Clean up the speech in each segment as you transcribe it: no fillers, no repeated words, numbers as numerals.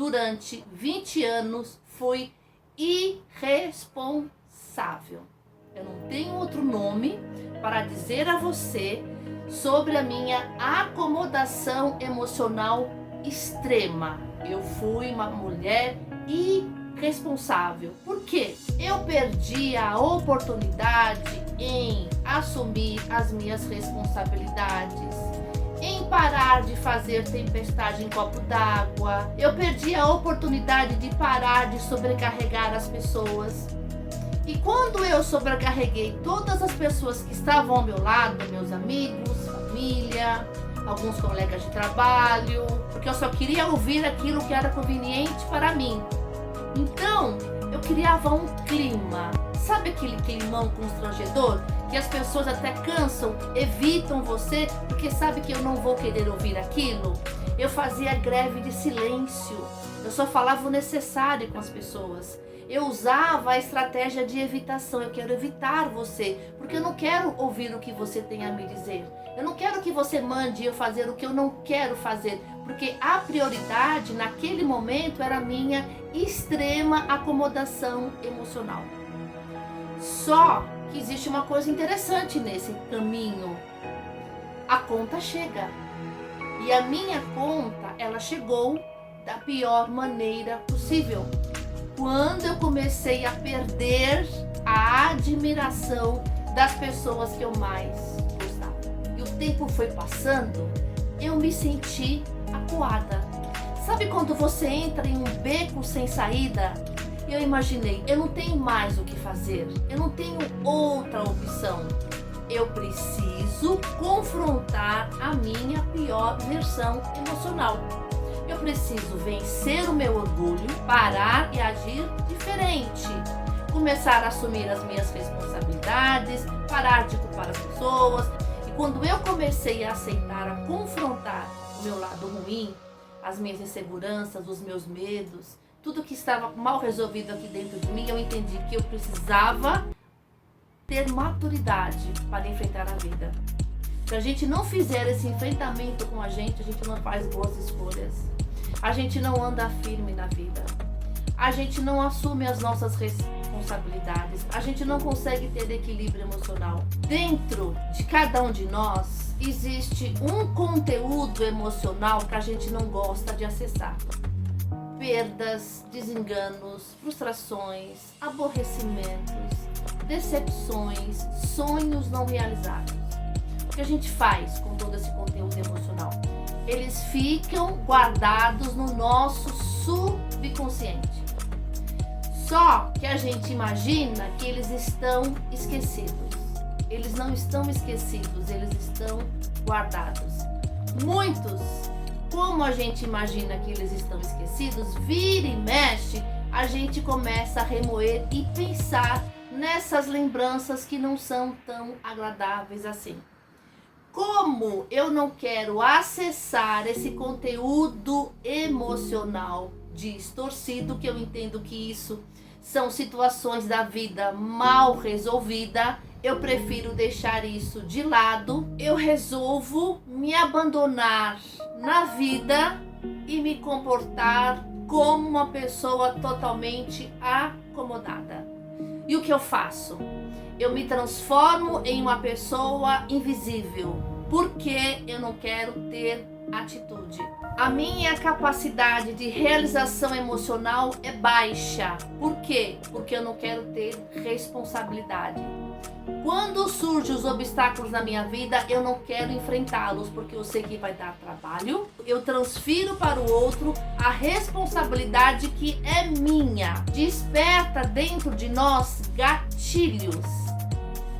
durante 20 anos fui irresponsável. Eu não tenho outro nome para dizer a você sobre a minha acomodação emocional extrema. Eu fui uma mulher irresponsável. Por quê? Eu perdi a oportunidade em assumir as minhas responsabilidades, em parar de fazer tempestade em copo d'água. Eu perdi a oportunidade de parar de sobrecarregar as pessoas. E quando eu sobrecarreguei todas as pessoas que estavam ao meu lado, meus amigos, família, alguns colegas de trabalho, porque eu só queria ouvir aquilo que era conveniente para mim. Então, eu criava um clima. Sabe aquele climão constrangedor? Que as pessoas até cansam, evitam você, porque sabe que eu não vou querer ouvir aquilo? Eu fazia greve de silêncio. Eu só falava o necessário com as pessoas. Eu usava a estratégia de evitação. Eu quero evitar você, porque eu não quero ouvir o que você tem a me dizer. Eu não quero que você mande eu fazer o que eu não quero fazer, porque a prioridade naquele momento era a minha extrema acomodação emocional. Só que existe uma coisa interessante nesse caminho. A conta chega. E a minha conta, ela chegou da pior maneira possível. Quando eu comecei a perder a admiração das pessoas que eu mais gostava. E o tempo foi passando, eu me senti acuada. Sabe quando você entra em um beco sem saída? Eu imaginei, eu não tenho mais o que fazer, eu não tenho outra opção. Eu preciso confrontar a minha pior versão emocional. Eu preciso vencer o meu orgulho, parar e agir diferente. Começar a assumir as minhas responsabilidades, parar de culpar as pessoas. E quando eu comecei a aceitar, a confrontar o meu lado ruim, as minhas inseguranças, os meus medos, tudo que estava mal resolvido aqui dentro de mim, eu entendi que eu precisava ter maturidade para enfrentar a vida. Se a gente não fizer esse enfrentamento com a gente não faz boas escolhas. A gente não anda firme na vida. A gente não assume as nossas responsabilidades. A gente não consegue ter equilíbrio emocional. Dentro de cada um de nós existe um conteúdo emocional que a gente não gosta de acessar. Perdas, desenganos, frustrações, aborrecimentos, decepções, sonhos não realizados. O que a gente faz com todo esse conteúdo emocional? Eles ficam guardados no nosso subconsciente. Só que a gente imagina que eles estão esquecidos. Eles não estão esquecidos, eles estão guardados. Muitos, como a gente imagina que eles estão esquecidos, vira e mexe, a gente começa a remoer e pensar nessas lembranças que não são tão agradáveis assim. Como eu não quero acessar esse conteúdo emocional distorcido, que eu entendo que isso são situações da vida mal resolvida, eu prefiro deixar isso de lado. Eu resolvo me abandonar na vida e me comportar como uma pessoa totalmente acomodada. E o que eu faço? Eu me transformo em uma pessoa invisível, porque eu não quero ter atitude. A minha capacidade de realização emocional é baixa. Por quê? Porque eu não quero ter responsabilidade. Quando surgem os obstáculos na minha vida, eu não quero enfrentá-los, porque eu sei que vai dar trabalho. Eu transfiro para o outro a responsabilidade que é minha. Desperta dentro de nós gatilhos.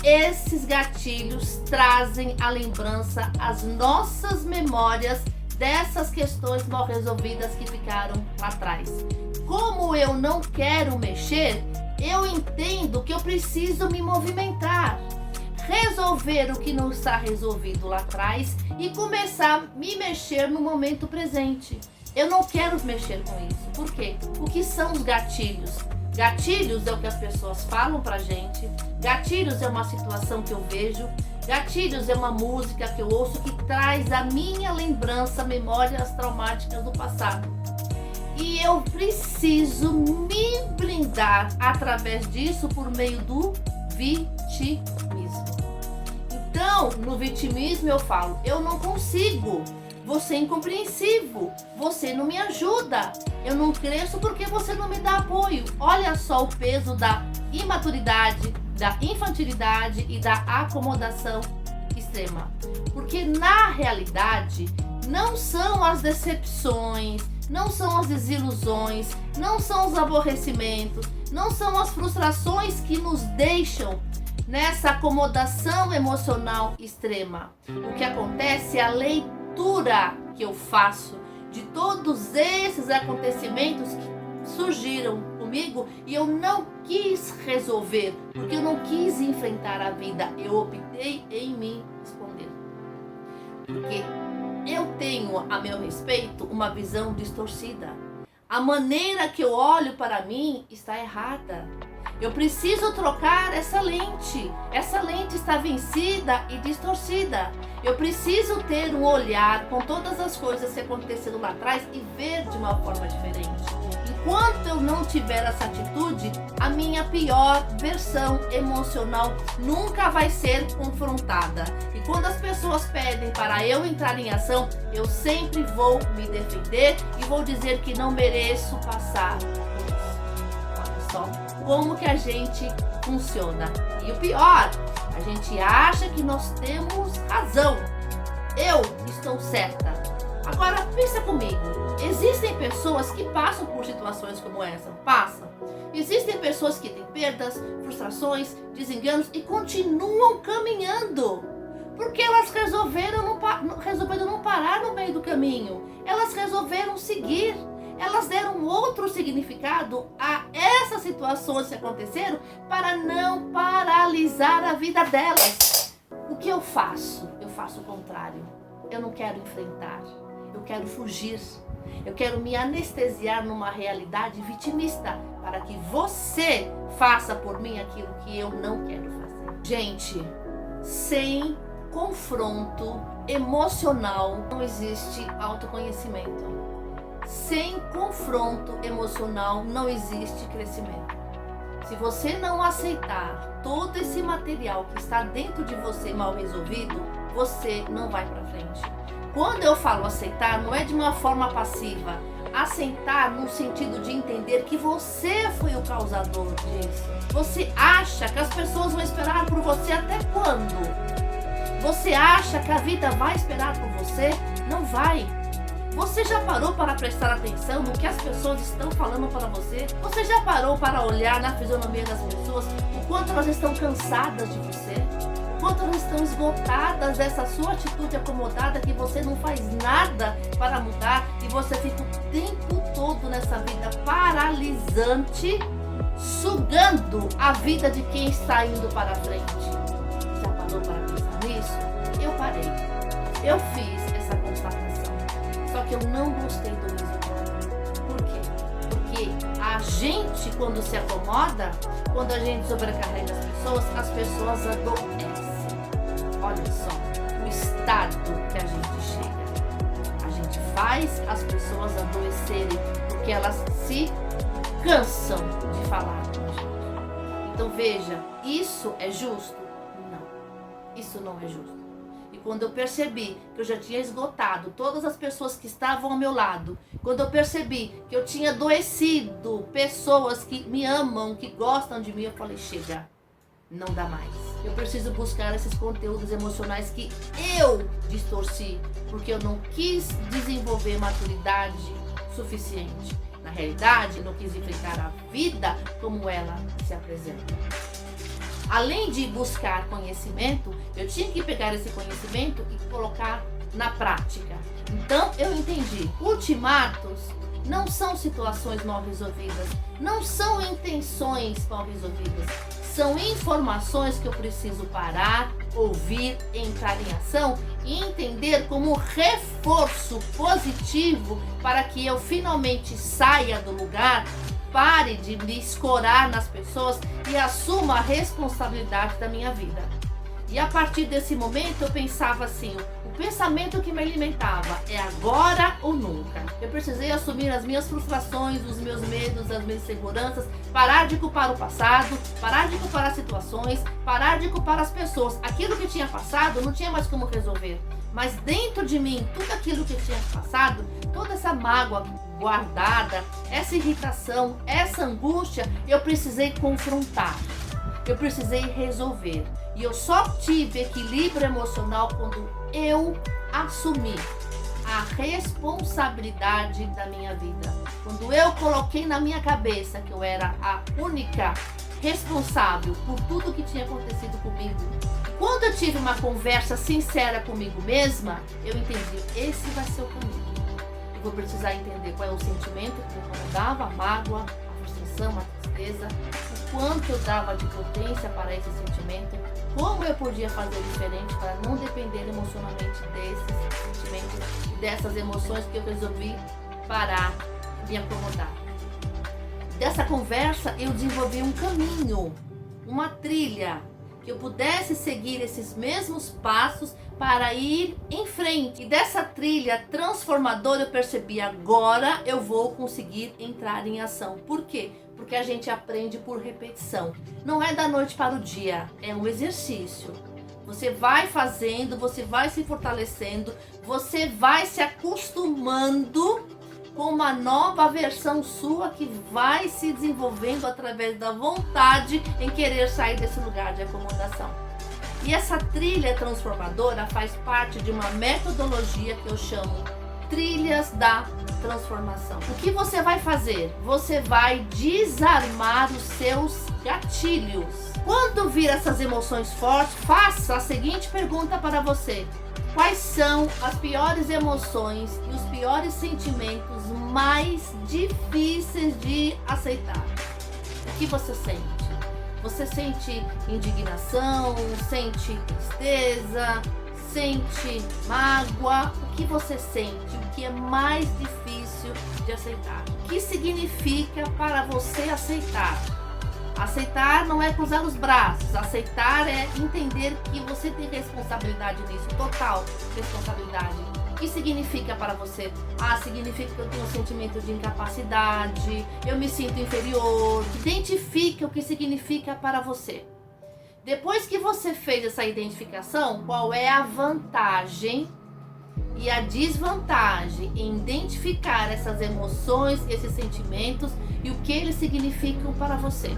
Esses gatilhos trazem à lembrança as nossas memórias dessas questões mal resolvidas que ficaram lá atrás. Como eu não quero mexer, eu entendo que eu preciso me movimentar, resolver o que não está resolvido lá atrás e começar a me mexer no momento presente. Eu não quero mexer com isso. Por quê? O que são os gatilhos? Gatilhos é o que as pessoas falam pra gente. Gatilhos é uma situação que eu vejo. Gatilhos é uma música que eu ouço que traz a minha lembrança, memórias traumáticas do passado. E eu preciso me blindar através disso por meio do vitimismo. Então, no vitimismo eu falo, eu não consigo, você é incompreensivo, você não me ajuda, eu não cresço porque você não me dá apoio. Olha só o peso da imaturidade, da infantilidade e da acomodação extrema. Porque na realidade, não são as decepções, não são as desilusões, não são os aborrecimentos, não são as frustrações que nos deixam nessa acomodação emocional extrema. O que acontece é a leitura que eu faço de todos esses acontecimentos que surgiram comigo e eu não quis resolver, porque eu não quis enfrentar a vida. Eu optei em me esconder. Porque eu tenho a meu respeito uma visão distorcida. A maneira que eu olho para mim está errada. Eu preciso trocar essa lente. Essa lente está vencida e distorcida. Eu preciso ter um olhar com todas as coisas que aconteceram lá atrás e ver de uma forma diferente. Enquanto eu não tiver essa atitude, a minha pior versão emocional nunca vai ser confrontada. E quando as pessoas pedem para eu entrar em ação, eu sempre vou me defender e vou dizer que não mereço passar por isso. Olha só como que a gente funciona. E o pior, a gente acha que nós temos razão. Eu estou certa. Agora, pensa comigo. Existem pessoas que passam por situações como essa. Passam. Existem pessoas que têm perdas, frustrações, desenganos e continuam caminhando. Porque elas resolveram não parar no meio do caminho. Elas resolveram seguir. Elas deram outro significado a essas situações que aconteceram para não paralisar a vida delas. O que eu faço? Eu faço o contrário. Eu não quero enfrentar. Eu quero fugir. Eu quero me anestesiar numa realidade vitimista para que você faça por mim aquilo que eu não quero fazer. Gente, sem confronto emocional não existe autoconhecimento. Sem confronto emocional não existe crescimento. Se você não aceitar todo esse material que está dentro de você mal resolvido, você não vai para frente. Quando eu falo aceitar, não é de uma forma passiva. Aceitar no sentido de entender que você foi o causador disso. Você acha que as pessoas vão esperar por você até quando? Você acha que a vida vai esperar por você? Não vai. Você já parou para prestar atenção no que as pessoas estão falando para você? Você já parou para olhar na fisionomia das pessoas o quanto elas estão cansadas de você? O quanto elas estão esgotadas dessa sua atitude acomodada que você não faz nada para mudar e você fica o tempo todo nessa vida paralisante, sugando a vida de quem está indo para frente? Já parou para pensar nisso? Eu parei. Eu fiz essa constatação. Só que eu não gostei do resultado. Por quê? Porque a gente, quando se acomoda, quando a gente sobrecarrega as pessoas adoecem. Olha só o estado que a gente chega. A gente faz as pessoas adoecerem porque elas se cansam de falar com a gente. Então veja, isso é justo? Não, isso não é justo. E quando eu percebi que eu já tinha esgotado todas as pessoas que estavam ao meu lado, quando eu percebi que eu tinha adoecido pessoas que me amam, que gostam de mim, eu falei, chega, não dá mais. Eu preciso buscar esses conteúdos emocionais que eu distorci, porque eu não quis desenvolver maturidade suficiente. Na realidade, não quis enfrentar a vida como ela se apresenta. Além de buscar conhecimento, eu tinha que pegar esse conhecimento e colocar na prática. Então eu entendi, ultimatos não são situações mal resolvidas, não são intenções mal resolvidas, são informações que eu preciso parar, ouvir, entrar em ação e entender como reforço positivo para que eu finalmente saia do lugar, pare de me escorar nas pessoas e assuma a responsabilidade da minha vida. E a partir desse momento eu pensava assim, o pensamento que me alimentava é agora ou nunca. Eu precisei assumir as minhas frustrações, os meus medos, as minhas inseguranças, parar de culpar o passado, parar de culpar as situações, parar de culpar as pessoas. Aquilo que tinha passado não tinha mais como resolver. Mas dentro de mim, tudo aquilo que tinha passado, toda essa mágoa guardada, essa irritação, essa angústia, eu precisei confrontar. Eu precisei resolver. E eu só tive equilíbrio emocional quando eu assumi a responsabilidade da minha vida. Quando eu coloquei na minha cabeça que eu era a única responsável por tudo que tinha acontecido comigo. Quando eu tive uma conversa sincera comigo mesma, eu entendi, esse vai ser o caminho. Eu vou precisar entender qual é o sentimento que me incomodava, a mágoa, a frustração, a tristeza, o quanto eu dava de potência para esse sentimento, como eu podia fazer diferente para não depender emocionalmente desses sentimentos e dessas emoções que eu resolvi parar de me acomodar. Dessa conversa eu desenvolvi um caminho, uma trilha, que eu pudesse seguir esses mesmos passos para ir em frente. E dessa trilha transformadora eu percebi, agora eu vou conseguir entrar em ação. Por quê? Porque a gente aprende por repetição. Não é da noite para o dia, é um exercício. Você vai fazendo, você vai se fortalecendo, você vai se acostumando com uma nova versão sua que vai se desenvolvendo através da vontade em querer sair desse lugar de acomodação. E essa trilha transformadora faz parte de uma metodologia que eu chamo Trilhas da Transformação. O que você vai fazer? Você vai desarmar os seus gatilhos. Quando vir essas emoções fortes, faça a seguinte pergunta para você: quais são as piores emoções e os piores sentimentos mais difíceis de aceitar? O que você sente? Você sente indignação, sente tristeza, sente mágoa? O que você sente? O que é mais difícil de aceitar? O que significa para você aceitar? Aceitar não é cruzar os braços, aceitar é entender que você tem responsabilidade nisso, total responsabilidade. O que significa para você? Significa que eu tenho um sentimento de incapacidade, eu me sinto inferior. Identifica o que significa para você. Depois que você fez essa identificação, qual é a vantagem e a desvantagem em identificar essas emoções, esses sentimentos e o que eles significam para você?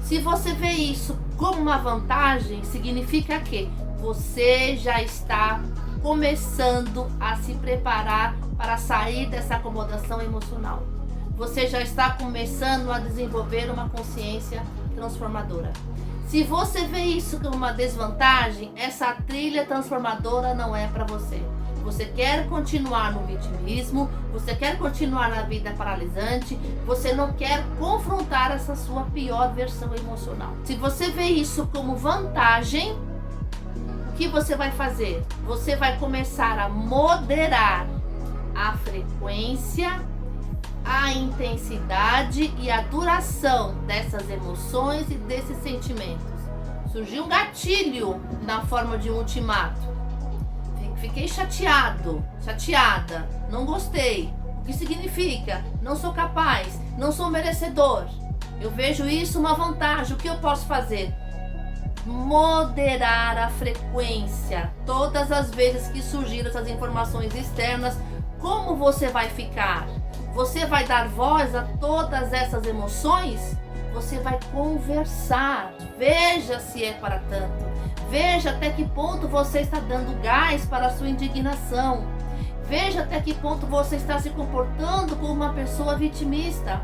Se você vê isso como uma vantagem, significa que você já está começando a se preparar para sair dessa acomodação emocional. Você já está começando a desenvolver uma consciência transformadora. Se você vê isso como uma desvantagem, essa trilha transformadora não é para você. Você quer continuar no vitimismo, você quer continuar na vida paralisante, você não quer confrontar essa sua pior versão emocional. Se você vê isso como vantagem, o que você vai fazer? Você vai começar a moderar a frequência, a intensidade e a duração dessas emoções e desses sentimentos. Surgiu um gatilho na forma de um ultimato. Fiquei chateada, não gostei. O que significa? Não sou capaz, não sou merecedor. Eu vejo isso uma vantagem. O que eu posso fazer? Moderar a frequência. Todas as vezes que surgiram essas informações externas, como você vai ficar? Você vai dar voz a todas essas emoções? Você vai conversar. Veja se é para tanto. Veja até que ponto você está dando gás para a sua indignação. Veja até que ponto você está se comportando como uma pessoa vitimista.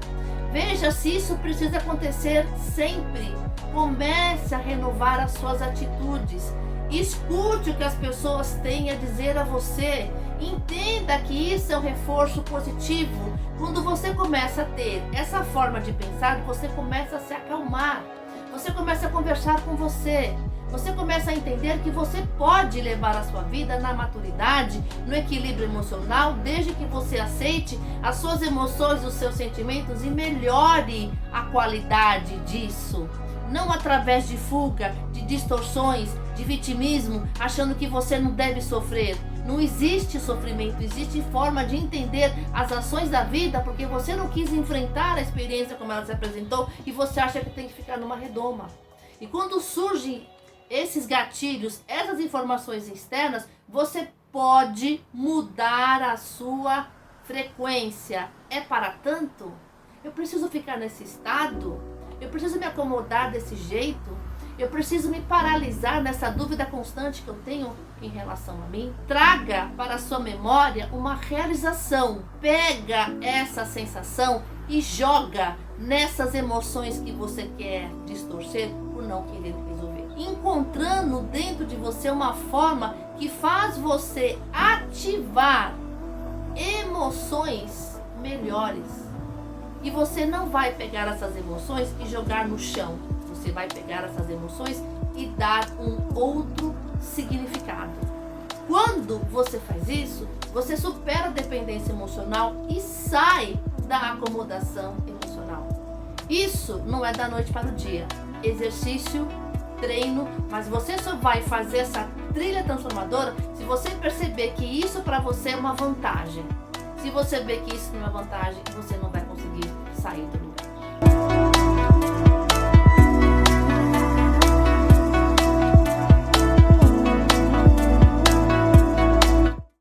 Veja se isso precisa acontecer sempre. Comece a renovar as suas atitudes. Escute o que as pessoas têm a dizer a você. Entenda que isso é um reforço positivo. Quando você começa a ter essa forma de pensar, você começa a se acalmar. Você começa a conversar com você. Você começa a entender que você pode levar a sua vida na maturidade, no equilíbrio emocional, desde que você aceite as suas emoções, os seus sentimentos e melhore a qualidade disso. Não através de fuga, de distorções, de vitimismo, achando que você não deve sofrer. Não existe sofrimento, existe forma de entender as ações da vida, porque você não quis enfrentar a experiência como ela se apresentou e você acha que tem que ficar numa redoma. E quando surgem esses gatilhos, essas informações externas, você pode mudar a sua frequência. É para tanto? Eu preciso ficar nesse estado? Eu preciso me acomodar desse jeito? Eu preciso me paralisar nessa dúvida constante que eu tenho em relação a mim? Traga para a sua memória uma realização. Pega essa sensação e joga nessas emoções que você quer distorcer por não querer resolver. Encontrando dentro de você uma forma que faz você ativar emoções melhores. E você não vai pegar essas emoções e jogar no chão. Você vai pegar essas emoções e dar um outro significado. Quando você faz isso, você supera a dependência emocional e sai da acomodação emocional. Isso não é da noite para o dia. Exercício, treino, mas você só vai fazer essa trilha transformadora se você perceber que isso para você é uma vantagem. Se você ver que isso não é vantagem, você não vai conseguir sair do lugar.